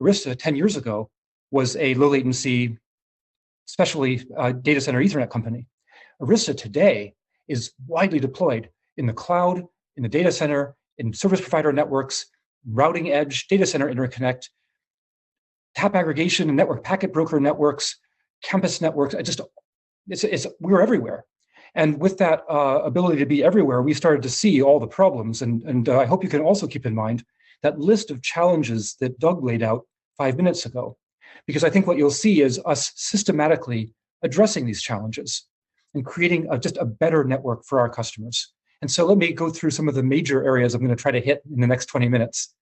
Arista 10 years ago was a low latency, especially data center Ethernet company. Arista today is widely deployed in the cloud, in the data center, in service provider networks, routing edge, data center interconnect, tap aggregation and network packet broker networks, campus networks. We're everywhere. And with that ability to be everywhere, we started to see all the problems. And I hope you can also keep in mind that list of challenges that Doug laid out 5 minutes ago, because I think what you'll see is us systematically addressing these challenges and creating just a better network for our customers. And so let me go through some of the major areas I'm going to try to hit in the next 20 minutes.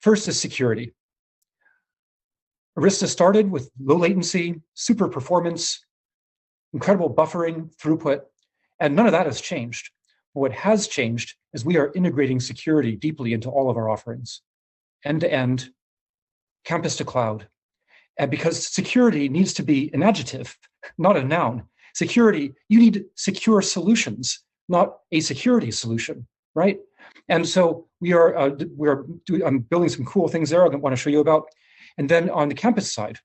First is security. Arista started with low latency, super performance, incredible buffering, throughput, and none of that has changed. But what has changed is we are integrating security deeply into all of our offerings, end-to-end, campus to cloud. And because security needs to be an adjective, not a noun. Security, you need secure solutions, not a security solution, right? And so I'm building some cool things there I want to show you about. And then on the campus side,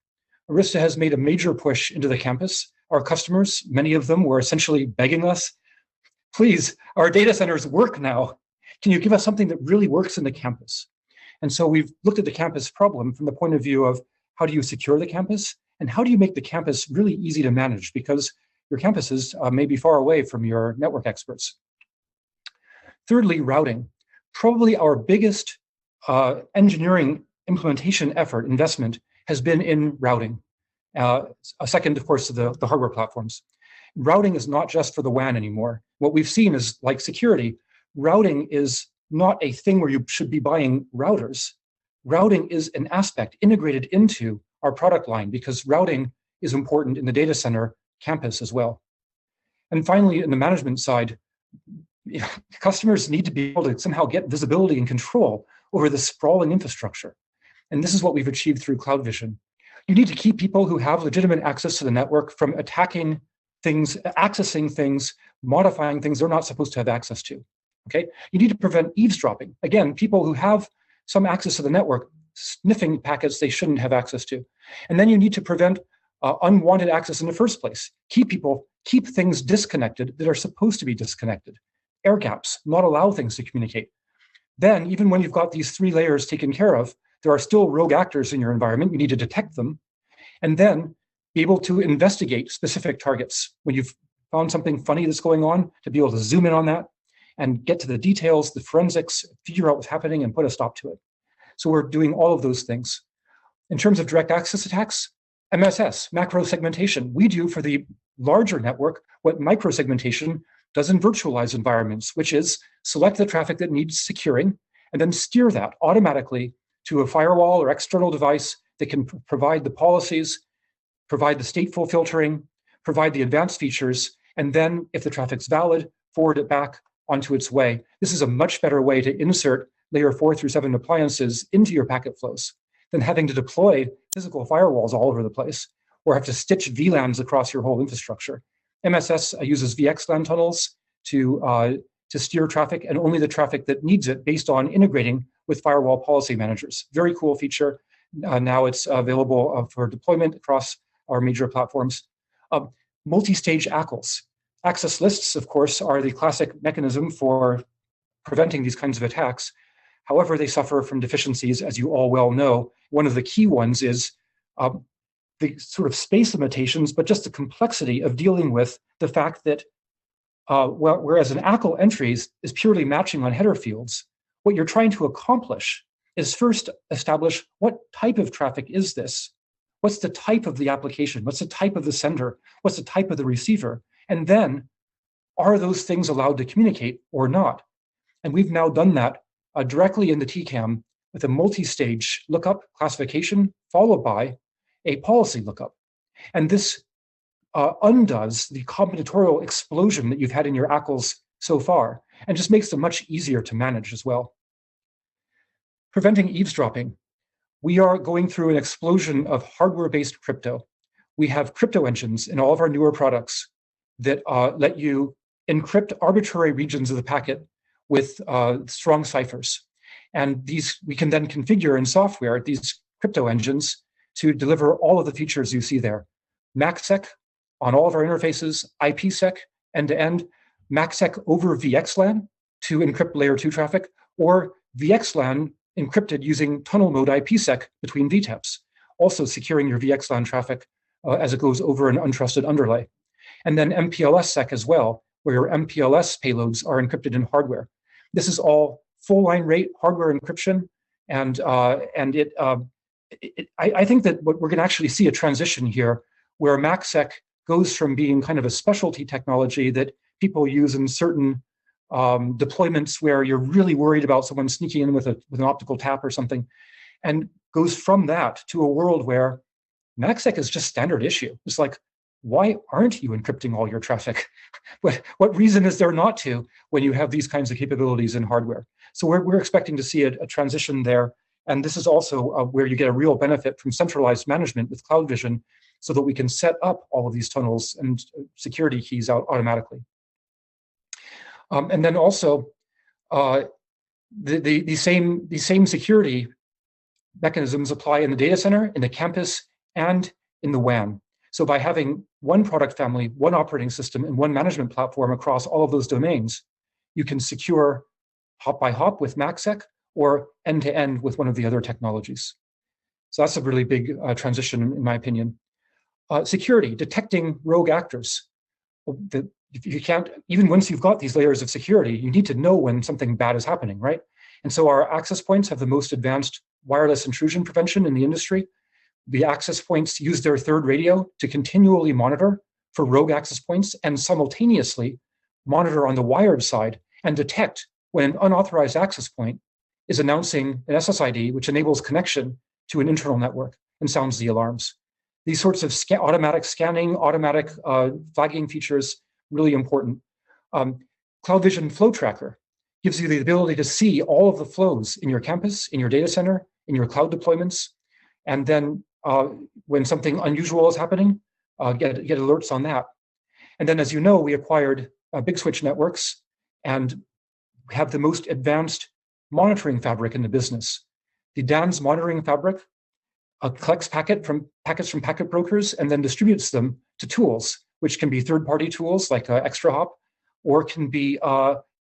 Arista has made a major push into the campus. Our customers, many of them were essentially begging us, please, our data centers work now. Can you give us something that really works in the campus? And so we've looked at the campus problem from the point of view of how do you secure the campus and how do you make the campus really easy to manage, because your campuses may be far away from your network experts. Thirdly, routing. Probably our biggest engineering implementation effort, investment, has been in routing. A second, of course, to the hardware platforms. Routing is not just for the WAN anymore. What we've seen is, like security, routing is not a thing where you should be buying routers. Routing is an aspect integrated into our product line because routing is important in the data center campus as well. And finally, in the management side, customers need to be able to somehow get visibility and control over the sprawling infrastructure. And this is what we've achieved through CloudVision. You need to keep people who have legitimate access to the network from attacking things, accessing things, modifying things they're not supposed to have access to, okay? You need to prevent eavesdropping. Again, people who have some access to the network, sniffing packets they shouldn't have access to. And then you need to prevent unwanted access in the first place. Keep things disconnected that are supposed to be disconnected. Air gaps, not allow things to communicate. Then, even when you've got these 3 layers taken care of, there are still rogue actors in your environment. You need to detect them and then be able to investigate specific targets. When you've found something funny that's going on, to be able to zoom in on that and get to the details, the forensics, figure out what's happening and put a stop to it. So we're doing all of those things. In terms of direct access attacks, MSS, macro segmentation. We do for the larger network what micro segmentation does in virtualized environments, which is select the traffic that needs securing and then steer that automatically to a firewall or external device that can provide the policies, provide the stateful filtering, provide the advanced features, and then if the traffic's valid, forward it back onto its way. This is a much better way to insert layer 4 through 7 appliances into your packet flows than having to deploy physical firewalls all over the place or have to stitch VLANs across your whole infrastructure. MSS uses VXLAN tunnels to steer traffic, and only the traffic that needs it based on integrating with firewall policy managers. Very cool feature. Now it's available for deployment across our major platforms. Multi-stage ACLs. Access lists, of course, are the classic mechanism for preventing these kinds of attacks. However, they suffer from deficiencies, as you all well know. One of the key ones is the sort of space limitations, but just the complexity of dealing with the fact that whereas an ACL entry is purely matching on header fields, what you're trying to accomplish is first establish what type of traffic is this? What's the type of the application? What's the type of the sender? What's the type of the receiver? And then, are those things allowed to communicate or not? And we've now done that directly in the TCAM with a multi-stage lookup classification followed by a policy lookup. And this undoes the combinatorial explosion that you've had in your ACLs so far and just makes them much easier to manage as well. Preventing eavesdropping. We are going through an explosion of hardware-based crypto. We have crypto engines in all of our newer products that let you encrypt arbitrary regions of the packet with strong ciphers. And we can then configure in software these crypto engines to deliver all of the features you see there. MACsec on all of our interfaces, IPsec end-to-end, MACsec over VXLAN to encrypt layer 2 traffic, or VXLAN encrypted using tunnel mode IPsec between VTEPs, also securing your VXLAN traffic as it goes over an untrusted underlay. And then MPLS-sec as well, where your MPLS payloads are encrypted in hardware. This is all full line rate hardware encryption, and I think that what we're going to actually see a transition here, where MACsec goes from being kind of a specialty technology that people use in certain deployments where you're really worried about someone sneaking in with an optical tap or something, and goes from that to a world where MACsec is just standard issue. It's like, why aren't you encrypting all your traffic? What reason is there not to when you have these kinds of capabilities in hardware? So we're expecting to see a transition there. And this is also where you get a real benefit from centralized management with CloudVision, so that we can set up all of these tunnels and security keys out automatically. And then also, the same security mechanisms apply in the data center, in the campus, and in the WAN. So by having one product family, one operating system, and one management platform across all of those domains, you can secure hop by hop with MACsec or end-to-end with one of the other technologies. So that's a really big transition, in my opinion. Security, detecting rogue actors. You can't, even once you've got these layers of security, you need to know when something bad is happening, right? And so our access points have the most advanced wireless intrusion prevention in the industry. The access points use their third radio to continually monitor for rogue access points and simultaneously monitor on the wired side and detect when an unauthorized access point is announcing an SSID, which enables connection to an internal network and sounds the alarms. These sorts of automatic scanning, automatic flagging features, really important. CloudVision Flow Tracker gives you the ability to see all of the flows in your campus, in your data center, in your cloud deployments, and then when something unusual is happening, get alerts on that. And then, as you know, we acquired Big Switch Networks and have the most advanced monitoring fabric in the business. The DANS monitoring fabric collects packets from packet brokers and then distributes them to tools, which can be third-party tools like ExtraHop, or can be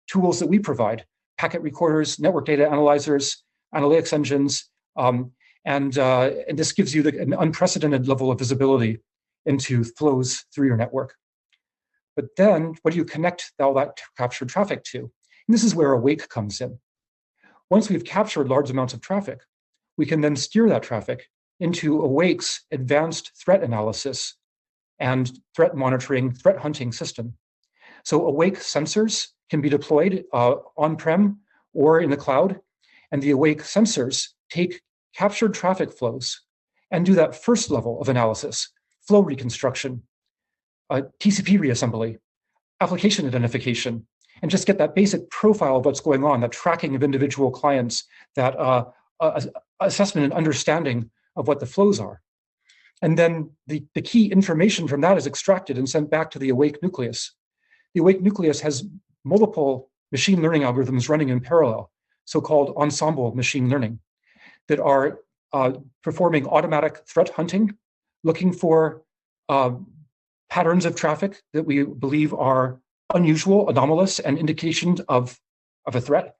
tools that we provide, packet recorders, network data analyzers, analytics engines, and this gives you an unprecedented level of visibility into flows through your network. But then, what do you connect all that captured traffic to? And this is where Awake comes in. Once we've captured large amounts of traffic, we can then steer that traffic into Awake's advanced threat analysis and threat monitoring, threat hunting system. So Awake sensors can be deployed on-prem or in the cloud, and the Awake sensors take captured traffic flows and do that first level of analysis, flow reconstruction, TCP reassembly, application identification, and just get that basic profile of what's going on, that tracking of individual clients, that assessment and understanding of what the flows are. And then the key information from that is extracted and sent back to the Awake nucleus. The Awake nucleus has multiple machine learning algorithms running in parallel, so-called ensemble machine learning, that are performing automatic threat hunting, looking for patterns of traffic that we believe are unusual, anomalous, and indications of a threat.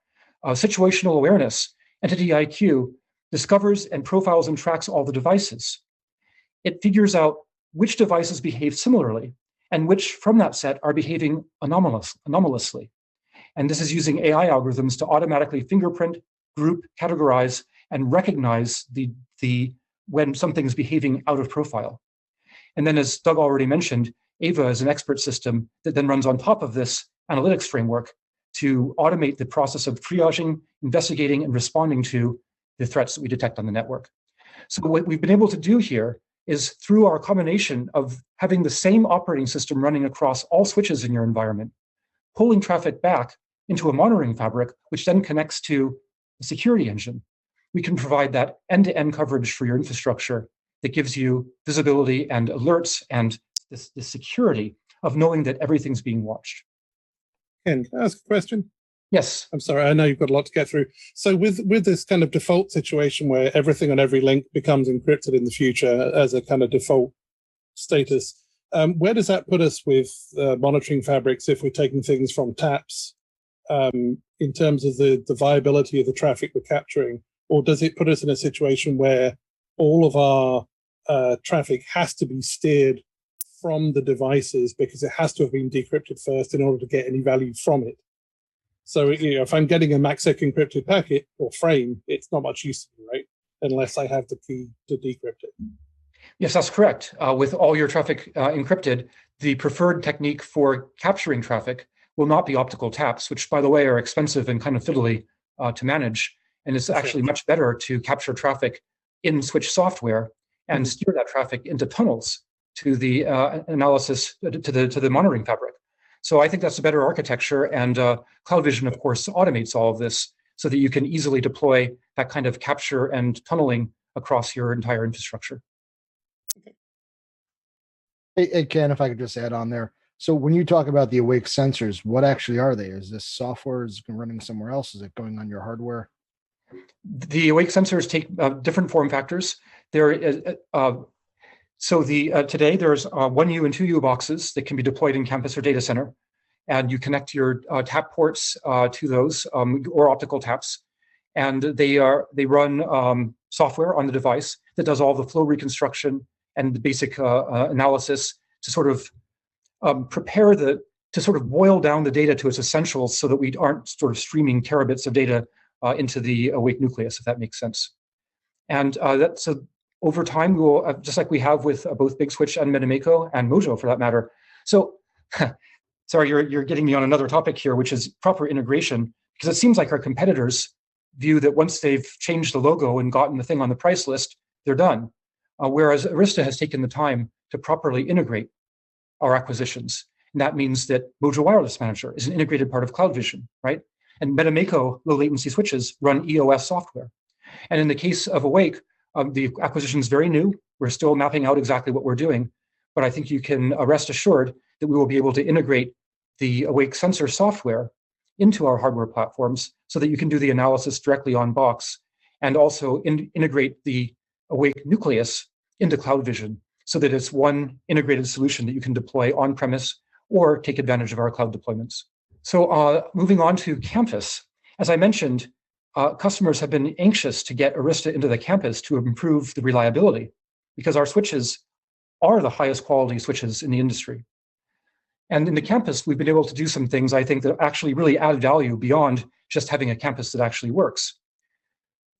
Situational awareness, entity IQ, discovers and profiles and tracks all the devices. It figures out which devices behave similarly and which from that set are behaving anomalously. And this is using AI algorithms to automatically fingerprint, group, categorize, and recognize when something's behaving out of profile. And then, as Doug already mentioned, AVA is an expert system that then runs on top of this analytics framework to automate the process of triaging, investigating, and responding to the threats that we detect on the network. So what we've been able to do here is, through our combination of having the same operating system running across all switches in your environment, pulling traffic back into a monitoring fabric, which then connects to a security engine, we can provide that end-to-end coverage for your infrastructure that gives you visibility and alerts and the security of knowing that everything's being watched. Ken, can I ask a question? Yes. I'm sorry, I know you've got a lot to get through. So with this kind of default situation where everything on every link becomes encrypted in the future as a kind of default status, where does that put us with monitoring fabrics if we're taking things from taps in terms of the viability of the traffic we're capturing? Or does it put us in a situation where all of our traffic has to be steered from the devices because it has to have been decrypted first in order to get any value from it? So if I'm getting a MACsec encrypted packet or frame, it's not much use to me, right? Unless I have the key to decrypt it. Yes, that's correct. With all your traffic encrypted, the preferred technique for capturing traffic will not be optical taps, which, by the way, are expensive and kind of fiddly to manage. And it's actually much better to capture traffic in switch software and steer that traffic into tunnels to the analysis, to the monitoring fabric. So I think that's a better architecture, and CloudVision, of course, automates all of this so that you can easily deploy that kind of capture and tunneling across your entire infrastructure. Hey, Ken, if I could just add on there. So when you talk about the awake sensors, what actually are they? Is this software is running somewhere else? Is it going on your hardware? The awake sensors take different form factors. Today there's 1U and 2U boxes that can be deployed in campus or data center, and you connect your tap ports to those or optical taps, and they run software on the device that does all the flow reconstruction and the basic analysis to sort of to sort of boil down the data to its essentials so that we aren't sort of streaming terabits of data into the awake nucleus, if that makes sense. And so over time, we will, just like we have with both Big Switch and Metamako and Mojo for that matter. So, sorry, you're getting me on another topic here, which is proper integration, because it seems like our competitors view that once they've changed the logo and gotten the thing on the price list, they're done. Whereas Arista has taken the time to properly integrate our acquisitions. And that means that Mojo Wireless Manager is an integrated part of CloudVision, right? And Metamako low latency switches run EOS software. And in the case of Awake, the acquisition is very new. We're still mapping out exactly what we're doing, but I think you can rest assured that we will be able to integrate the Awake sensor software into our hardware platforms so that you can do the analysis directly on box, and also integrate the Awake nucleus into CloudVision so that it's one integrated solution that you can deploy on-premise or take advantage of our cloud deployments. So moving on to campus, as I mentioned, customers have been anxious to get Arista into the campus to improve the reliability because our switches are the highest quality switches in the industry. And in the campus, we've been able to do some things, I think, that actually really add value beyond just having a campus that actually works.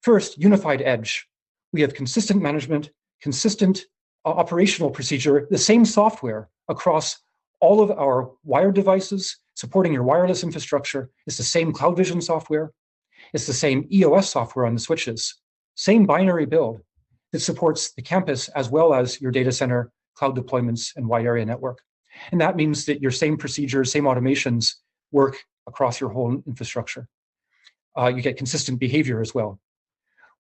First, unified edge. We have consistent management, consistent operational procedure, the same software across all of our wired devices, supporting your wireless infrastructure. It's the same CloudVision software. It's the same EOS software on the switches. Same binary build that supports the campus as well as your data center, cloud deployments, and wide area network. And that means that your same procedures, same automations work across your whole infrastructure. You get consistent behavior as well.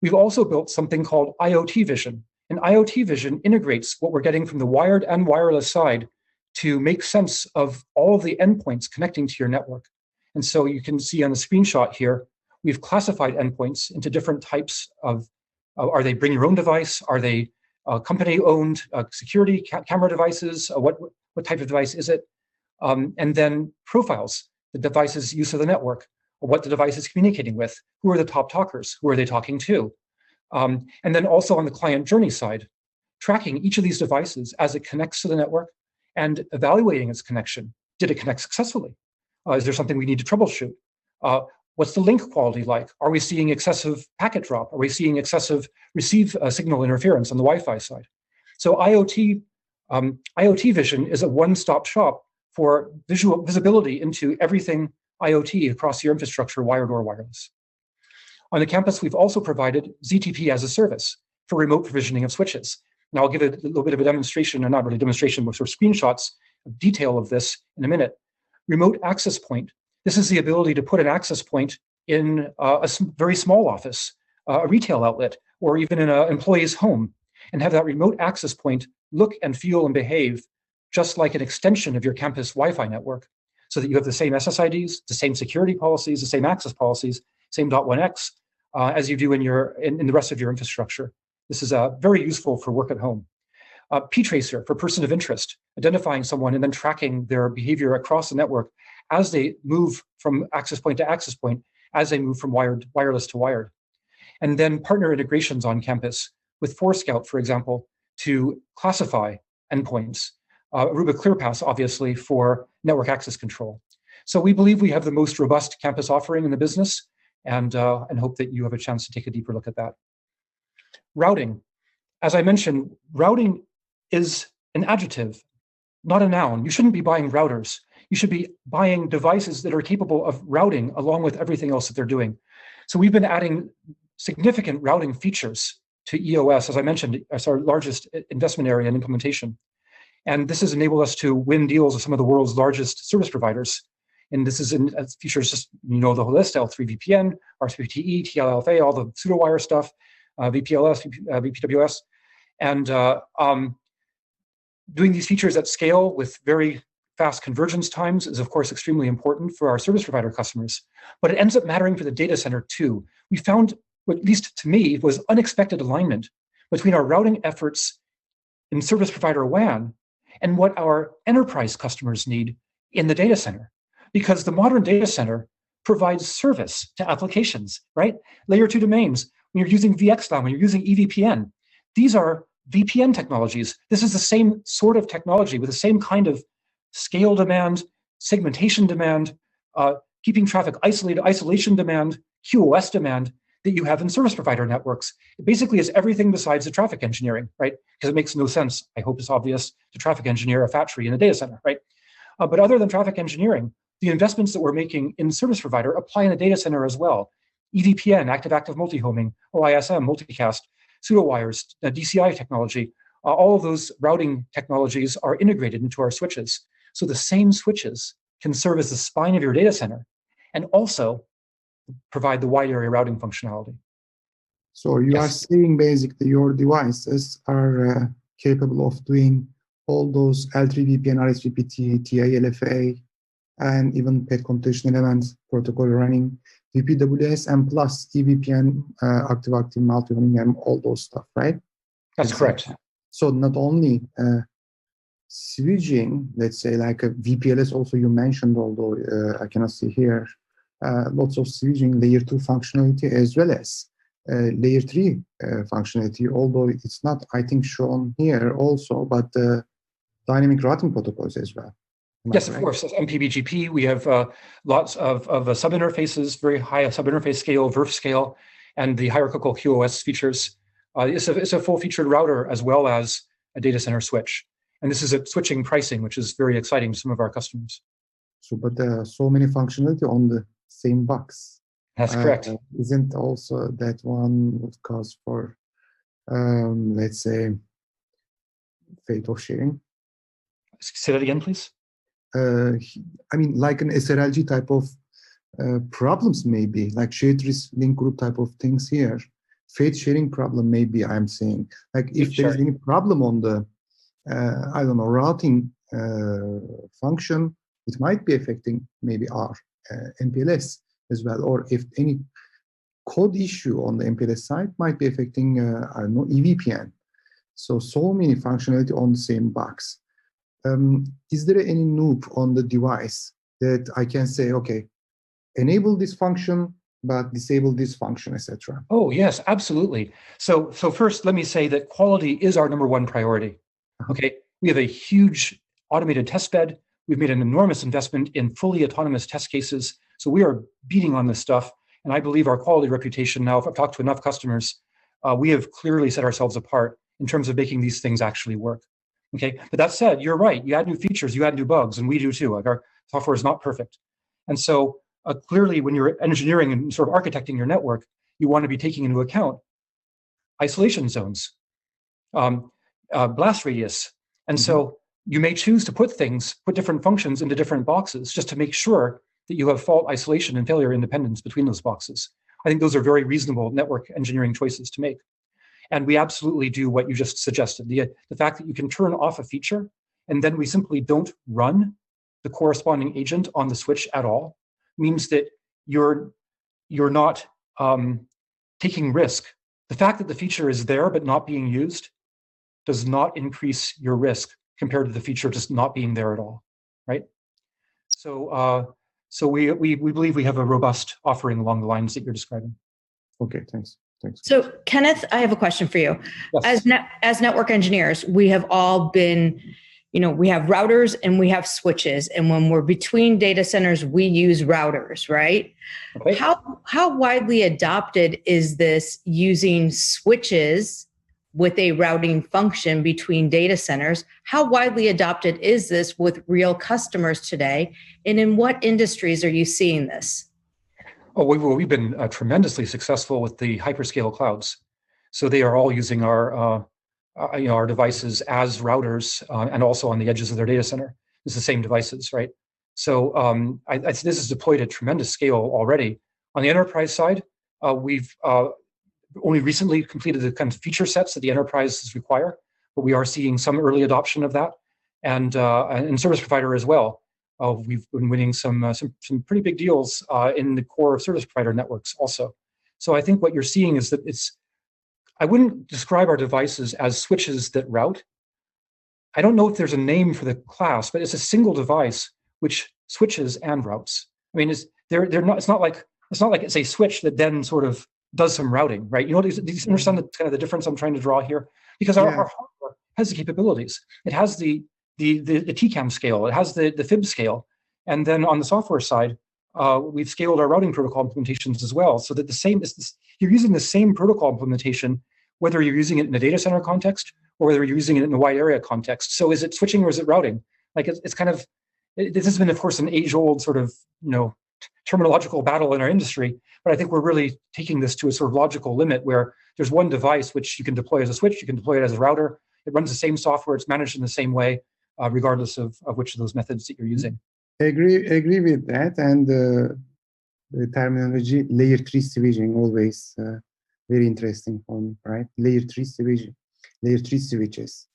We've also built something called IoT Vision. And IoT Vision integrates what we're getting from the wired and wireless side to make sense of all of the endpoints connecting to your network. And so you can see on the screenshot here, we've classified endpoints into different types of, are they bring your own device? Are they company-owned security camera devices? What type of device is it? And then profiles, the device's use of the network, what the device is communicating with, who are the top talkers, who are they talking to? And then also on the client journey side, tracking each of these devices as it connects to the network and evaluating its connection. Did it connect successfully? Is there something we need to troubleshoot? What's the link quality like? Are we seeing excessive packet drop? Are we seeing excessive receive signal interference on the Wi-Fi side? So IoT Vision is a one-stop shop for visibility into everything IoT across your infrastructure, wired or wireless. On the campus, we've also provided ZTP as a service for remote provisioning of switches. Now I'll give a little bit of a demonstration, or not really a demonstration, but sort of screenshots of detail of this in a minute. Remote access point. This is the ability to put an access point in a very small office, a retail outlet, or even in an employee's home, and have that remote access point look and feel and behave just like an extension of your campus Wi-Fi network. so that you have the same SSIDs, the same security policies, the same access policies, same .1x as you do in the rest of your infrastructure. This is very useful for work at home. Ptracer for person of interest, identifying someone and then tracking their behavior across the network as they move from access point to access point, as they move from wireless to wired. And then partner integrations on campus with Forescout, for example, to classify endpoints. Aruba ClearPass, obviously, for network access control. So we believe we have the most robust campus offering in the business, and hope that you have a chance to take a deeper look at that. Routing. As I mentioned, routing is an adjective, not a noun. You shouldn't be buying routers. You should be buying devices that are capable of routing along with everything else that they're doing. So we've been adding significant routing features to EOS, as I mentioned, as our largest investment area in implementation. And this has enabled us to win deals with some of the world's largest service providers. And this is in features, just, the whole list: L3 VPN, RSPTE, TLFA, all the pseudowire stuff, VPLS, VPWS. And doing these features at scale with very fast convergence times is, of course, extremely important for our service provider customers. But it ends up mattering for the data center too. We found, what at least to me, was unexpected alignment between our routing efforts in service provider WAN and what our enterprise customers need in the data center. Because the modern data center provides service to applications, right? Layer 2 domains, when you're using VXLAN, when you're using EVPN, these are VPN technologies. This is the same sort of technology with the same kind of scale demand, segmentation demand, keeping traffic isolated, isolation demand, QoS demand that you have in service provider networks. It basically is everything besides the traffic engineering, right? Because it makes no sense, I hope it's obvious, to traffic engineer a fat tree in a data center, right? But other than traffic engineering, the investments that we're making in service provider apply in a data center as well. EVPN, active-active multi-homing, OISM, multicast, pseudowires, DCI technology, all of those routing technologies are integrated into our switches. So the same switches can serve as the spine of your data center and also provide the wide area routing functionality. So you are saying basically your devices are capable of doing all those L3 VPN, RSVPT, TILFA, and even pet computation elements protocol running, VPWS, and plus EVPN, active-active multi-homing, and all those stuff, right? That's correct. So not only switching, let's say like a VPLS also you mentioned, although I cannot see here, lots of switching layer 2 functionality as well as layer 3 functionality, although it's not, I think, shown here also, but dynamic routing protocols as well. Yes, of course. MPBGP, we have lots of sub-interfaces, very high sub-interface scale, VRF scale, and the hierarchical QoS features. It's a full-featured router as well as a data center switch. And this is at switching pricing, which is very exciting to some of our customers. So, but there are so many functionality on the same box. That's correct. Isn't also that one would cause for, let's say, fate of sharing? Say that again, please. I mean, like an SRLG type of problems, maybe like shared risk link group type of things here. Fate sharing problem, maybe I'm saying, like if there is any problem on the, I don't know, routing function, it might be affecting maybe our MPLS as well, or if any code issue on the MPLS side might be affecting, I don't know, EVPN. So many functionality on the same box. Is there any noob on the device that I can say, okay, enable this function, but disable this function, etc.? Oh, yes, absolutely. So first, let me say that quality is our #1 priority. Okay, we have a huge automated test bed. We've made an enormous investment in fully autonomous test cases. So we are beating on this stuff. And I believe our quality reputation now, if I've talked to enough customers, we have clearly set ourselves apart in terms of making these things actually work. Okay, but that said, you're right. You add new features, you add new bugs, and we do too. Like, our software is not perfect. And so clearly, when you're engineering and sort of architecting your network, you want to be taking into account isolation zones, blast radius. And so you may choose to put different functions into different boxes just to make sure that you have fault isolation and failure independence between those boxes. I think those are very reasonable network engineering choices to make. And we absolutely do what you just suggested. The fact that you can turn off a feature and then we simply don't run the corresponding agent on the switch at all means that you're not taking risk. The fact that the feature is there but not being used does not increase your risk compared to the feature just not being there at all, right? So we believe we have a robust offering along the lines that you're describing. Okay, thanks. So Kenneth, I have a question for you. Yes. As network engineers, we have all been, we have routers and we have switches. And when we're between data centers, we use routers, right? Okay. How widely adopted is this using switches with a routing function between data centers? How widely adopted is this with real customers today? And in what industries are you seeing this? Oh, we've been tremendously successful with the hyperscale clouds. So they are all using our devices as routers and also on the edges of their data center. It's the same devices, right? So this is deployed at tremendous scale already. On the enterprise side, we've only recently completed the kind of feature sets that the enterprises require, but we are seeing some early adoption of that, and service provider as well. We've been winning some pretty big deals in the core of service provider networks also. So I think what you're seeing is that I wouldn't describe our devices as switches that route. I don't know if there's a name for the class, but it's a single device which switches and routes. I mean, they're not. It's not like it's a switch that then sort of does some routing, right? Do you understand the difference I'm trying to draw here? Because our hardware has the capabilities. It has the TCAM scale, it has the FIB scale, and then on the software side, we've scaled our routing protocol implementations as well, so that you're using the same protocol implementation, whether you're using it in a data center context or whether you're using it in a wide area context. So is it switching or is it routing? Like this has been, of course, an age-old sort of terminological battle in our industry, but I think we're really taking this to a sort of logical limit where there's one device which you can deploy as a switch, you can deploy it as a router, it runs the same software, it's managed in the same way, regardless of which of those methods that you're using. Agree with that, and the terminology layer 3 switching always very interesting for me, right? Layer 3 switches.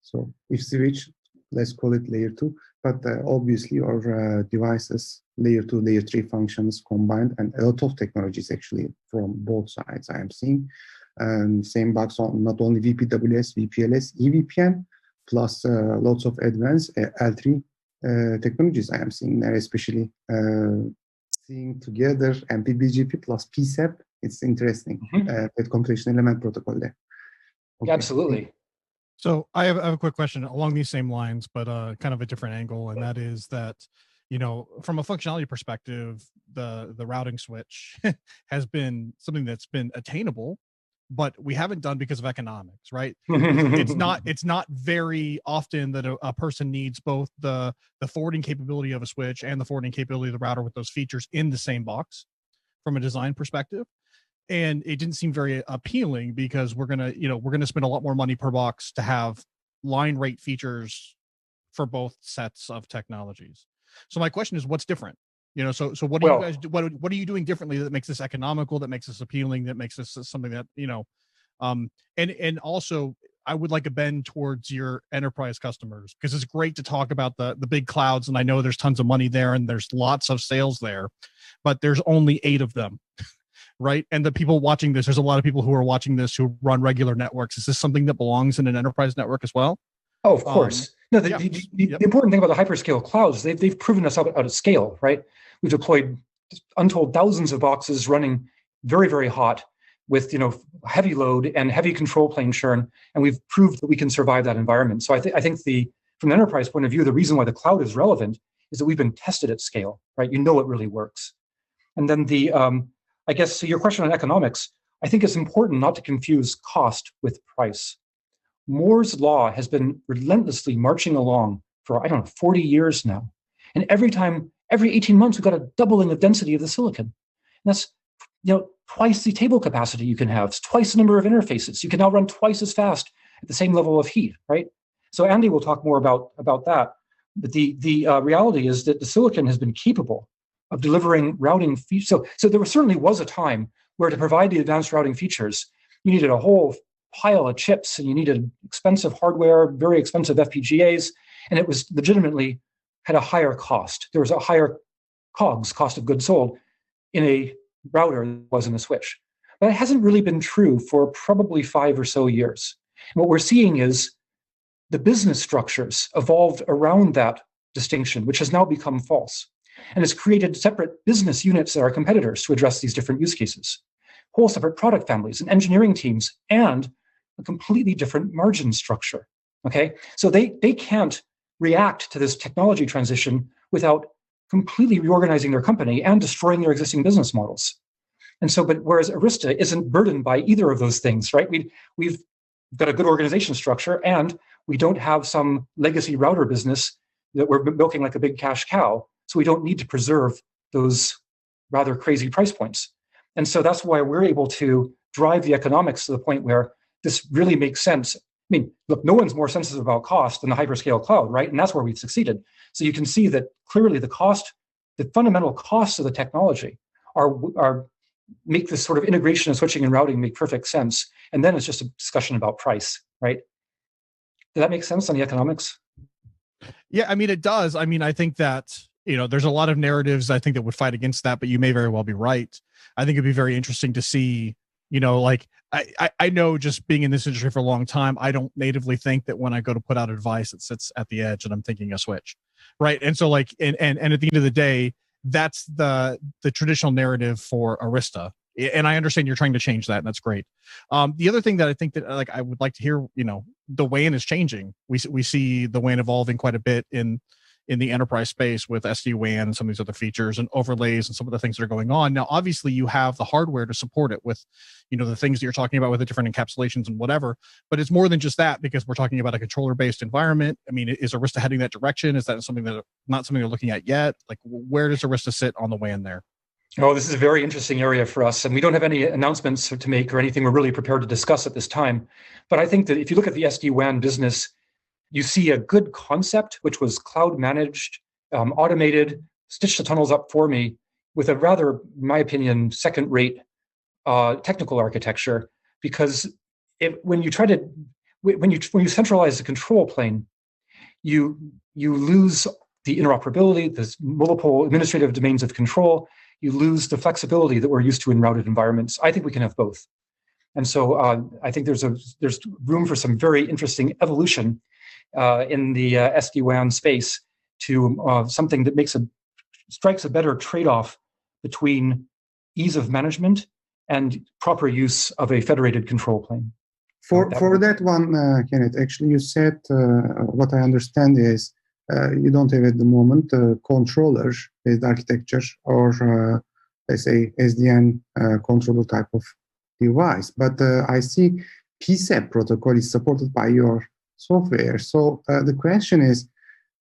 So if switch, let's call it layer 2, but obviously our devices layer 2, layer 3 functions combined, and a lot of technologies actually from both sides I am seeing. Same box on not only VPWS, VPLS, EVPN, plus lots of advanced L3 technologies I am seeing there, especially seeing together MPBGP plus PSAP. It's interesting. That computation element protocol there. Okay. Absolutely. So I have a quick question along these same lines, but kind of a different angle, and that is that, from a functionality perspective, the routing switch has been something that's been attainable, but we haven't done because of economics, right? It's not very often that a person needs both the forwarding capability of a switch and the forwarding capability of the router with those features in the same box from a design perspective. And it didn't seem very appealing because we're gonna spend a lot more money per box to have line rate features for both sets of technologies. So my question is, what's different? So what do you guys do? What are you doing differently that makes this economical, that makes this appealing, that makes this something that and also I would like a bend towards your enterprise customers, because it's great to talk about the big clouds, and I know there's tons of money there and there's lots of sales there, but there's only 8 of them. Right. And the people watching this, there's a lot of people who are watching this who run regular networks. Is this something that belongs in an enterprise network as well? Oh, of course. No, the important thing about the hyperscale clouds, they've proven us out at scale, right? We've deployed untold thousands of boxes running very, very hot with heavy load and heavy control plane churn, and we've proved that we can survive that environment. So I think from the enterprise point of view, the reason why the cloud is relevant is that we've been tested at scale, right? It really works. And then I guess, so your question on economics, I think it's important not to confuse cost with price. Moore's law has been relentlessly marching along for, 40 years now. And every 18 months, we've got a doubling of density of the silicon. And that's, twice the table capacity you can have. It's twice the number of interfaces. You can now run twice as fast at the same level of heat, right? So Andy will talk more about that. But the reality is that the silicon has been capable of delivering routing features. So there certainly was a time where to provide the advanced routing features, you needed a whole pile of chips and you needed expensive hardware, very expensive FPGAs, and it was legitimately had a higher cost. There was a higher COGS, cost of goods sold, in a router than was in a switch. But it hasn't really been true for probably 5 or so years. And what we're seeing is the business structures evolved around that distinction, which has now become false. And it's created separate business units that are competitors to address these different use cases, whole separate product families and engineering teams, and a completely different margin structure. Okay, so they can't react to this technology transition without completely reorganizing their company and destroying their existing business models. And so, but whereas Arista isn't burdened by either of those things, right? We've got a good organization structure, and we don't have some legacy router business that we're milking like a big cash cow. So we don't need to preserve those rather crazy price points. And so that's why we're able to drive the economics to the point where this really makes sense. I mean, look, no one's more sensitive about cost than the hyperscale cloud, right? And that's where we've succeeded. So you can see that clearly the fundamental costs of the technology are make this sort of integration and switching and routing make perfect sense. And then it's just a discussion about price, right? Does that make sense on the economics? Yeah, I mean, it does. I mean, I think that, there's a lot of narratives I think that would fight against that, but you may very well be right. I think it'd be very interesting to see, like I know, just being in this industry for a long time, I don't natively think that when I go to put out a device, it sits at the edge and I'm thinking a switch, right? And so like, and at the end of the day, that's the traditional narrative for Arista. And I understand you're trying to change that, and that's great. The other thing that I think that like I would like to hear, the WAN is changing. We see the WAN evolving quite a bit in the enterprise space with SD-WAN and some of these other features and overlays and some of the things that are going on. Now, obviously, you have the hardware to support it with, the things that you're talking about with the different encapsulations and whatever. But it's more than just that, because we're talking about a controller-based environment. I mean, is Arista heading that direction? Is that not something they're looking at yet? Like, where does Arista sit on the WAN there? Oh, this is a very interesting area for us, and we don't have any announcements to make or anything we're really prepared to discuss at this time. But I think that if you look at the SD-WAN business, you see a good concept, which was cloud managed, automated, stitched the tunnels up for me with a rather, in my opinion, second-rate technical architecture. Because when you centralize the control plane, you lose the interoperability, the multiple administrative domains of control. You lose the flexibility that we're used to in routed environments. I think we can have both. And so I think there's room for some very interesting evolution in the SD-WAN space to something that strikes a better trade-off between ease of management and proper use of a federated control plane. For that one, Kenneth, actually you said what I understand is you don't have at the moment a controller-based architecture or let's say SDN controller type of device. But I see PCAP protocol is supported by your software. So the question is,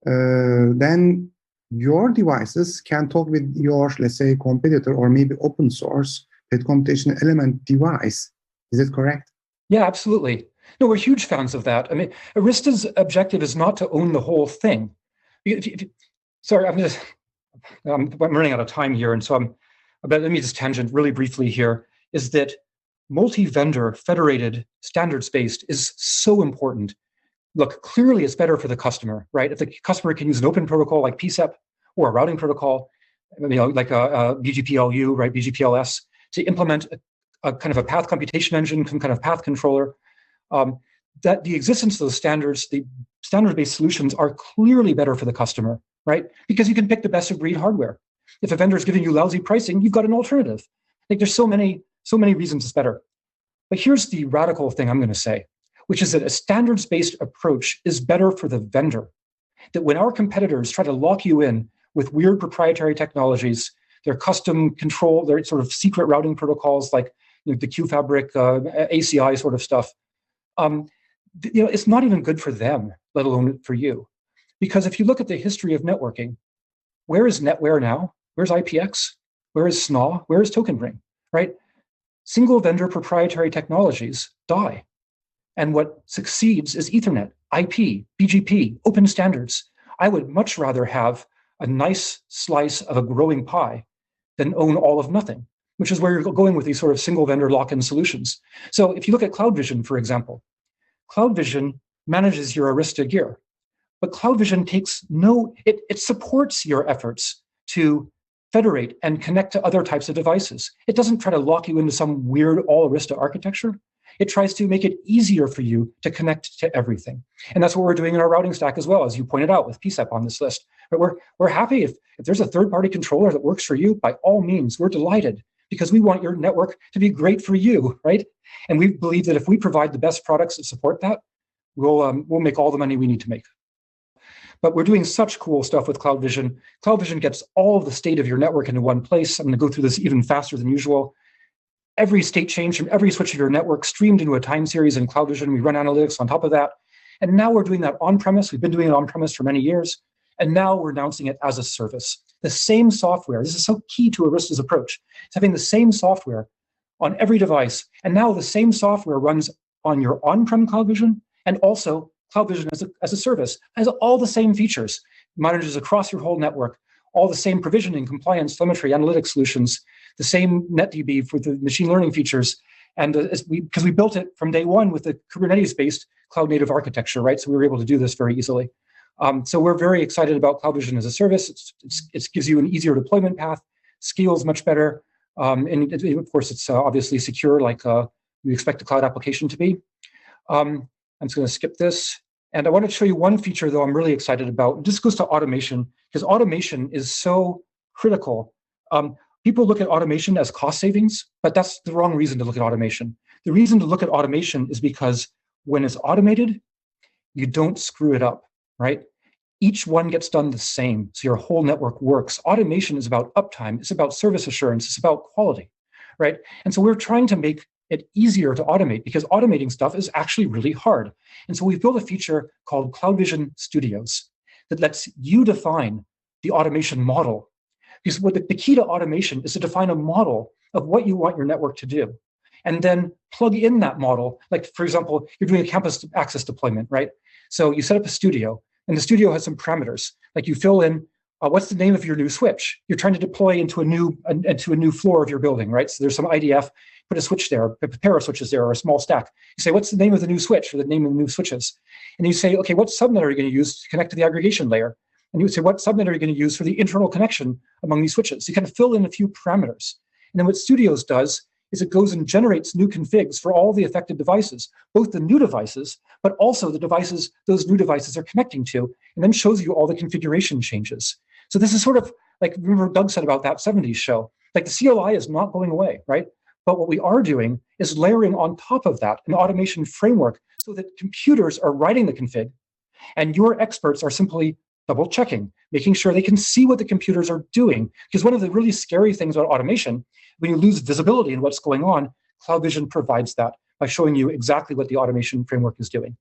then your devices can talk with your, let's say, competitor or maybe open source that computational element device. Is that correct? Yeah, absolutely. No, we're huge fans of that. I mean, Arista's objective is not to own the whole thing. Sorry, I'm running out of time here, and so but let me just tangent really briefly here, is that multi-vendor, federated, standards-based is so important. Look, clearly it's better for the customer, right? If the customer can use an open protocol like PCAP or a routing protocol, like a BGPLU, right, BGPLS, to implement a kind of a path computation engine, some kind of path controller, that the existence of those standards, the standard-based solutions are clearly better for the customer, right? Because you can pick the best of breed hardware. If a vendor is giving you lousy pricing, you've got an alternative. Like there's so many reasons it's better. But here's the radical thing I'm going to say, which is that a standards-based approach is better for the vendor. That when our competitors try to lock you in with weird proprietary technologies, their custom control, their sort of secret routing protocols like the QFabric, ACI sort of stuff, it's not even good for them, let alone for you. Because if you look at the history of networking, where is NetWare now? Where's IPX? Where is SNA? Where is Token Ring, right? Single vendor proprietary technologies die. And what succeeds is Ethernet, IP, BGP, open standards. I would much rather have a nice slice of a growing pie than own all of nothing, which is where you're going with these sort of single vendor lock-in solutions. So if you look at CloudVision, for example, CloudVision manages your Arista gear, But CloudVision it supports your efforts to federate and connect to other types of devices. It doesn't try to lock you into some weird all Arista architecture. It tries to make it easier for you to connect to everything. And that's what we're doing in our routing stack as well, as you pointed out with PCEP on this list. But we're happy if there's a third-party controller that works for you, by all means, we're delighted, because we want your network to be great for you, right? And we believe that if we provide the best products that support that, we'll make all the money we need to make. But we're doing such cool stuff with CloudVision. CloudVision gets all of the state of your network into one place. I'm going to go through this even faster than usual. Every state change from every switch of your network streamed into a time series in CloudVision. We run analytics on top of that. And now we're doing that on-premise. We've been doing it on-premise for many years. And now we're announcing it as a service. The same software. This is so key to Arista's approach. It's having the same software on every device. And now the same software runs on your on-prem CloudVision and also CloudVision as a service. It has all the same features. Monitors across your whole network, all the same provisioning, compliance, telemetry, analytics solutions, the same NetDB for the machine learning features. And because we built it from day one with the Kubernetes-based cloud-native architecture, right? So we were able to do this very easily. So we're very excited about CloudVision as a service. It gives you an easier deployment path, scales much better, and of course, it's obviously secure, like we expect a cloud application to be. I'm just going to skip this. And I want to show you one feature, though, I'm really excited about. This goes to automation, because automation is so critical. People look at automation as cost savings, but that's the wrong reason to look at automation. The reason to look at automation is because when it's automated, you don't screw it up, right? Each one gets done the same, so your whole network works. Automation is about uptime. It's about service assurance. It's about quality, right? And so we're trying to make it easier to automate, because automating stuff is actually really hard. And so we've built a feature called CloudVision Studios that lets you define the automation model. Because what the key to automation is to define a model of what you want your network to do, and then plug in that model. Like, for example, you're doing a campus access deployment, right? So you set up a studio, and the studio has some parameters. Like you fill in what's the name of your new switch. You're trying to deploy into a new floor of your building, right? So there's some IDF. Put a switch there, a pair of switches there, or a small stack. You say, what's the name of the new switch, or the name of the new switches? And you say, okay, what subnet are you going to use to connect to the aggregation layer? And you would say, what subnet are you going to use for the internal connection among these switches? You kind of fill in a few parameters. And then what Studios does is it goes and generates new configs for all the affected devices, both the new devices, but also the devices those new devices are connecting to, and then shows you all the configuration changes. So this is sort of like, remember Doug said about that 70s show, like the CLI is not going away, right? But what we are doing is layering on top of that an automation framework so that computers are writing the config and your experts are simply double checking, making sure they can see what the computers are doing. Because one of the really scary things about automation, when you lose visibility in what's going on, CloudVision provides that by showing you exactly what the automation framework is doing.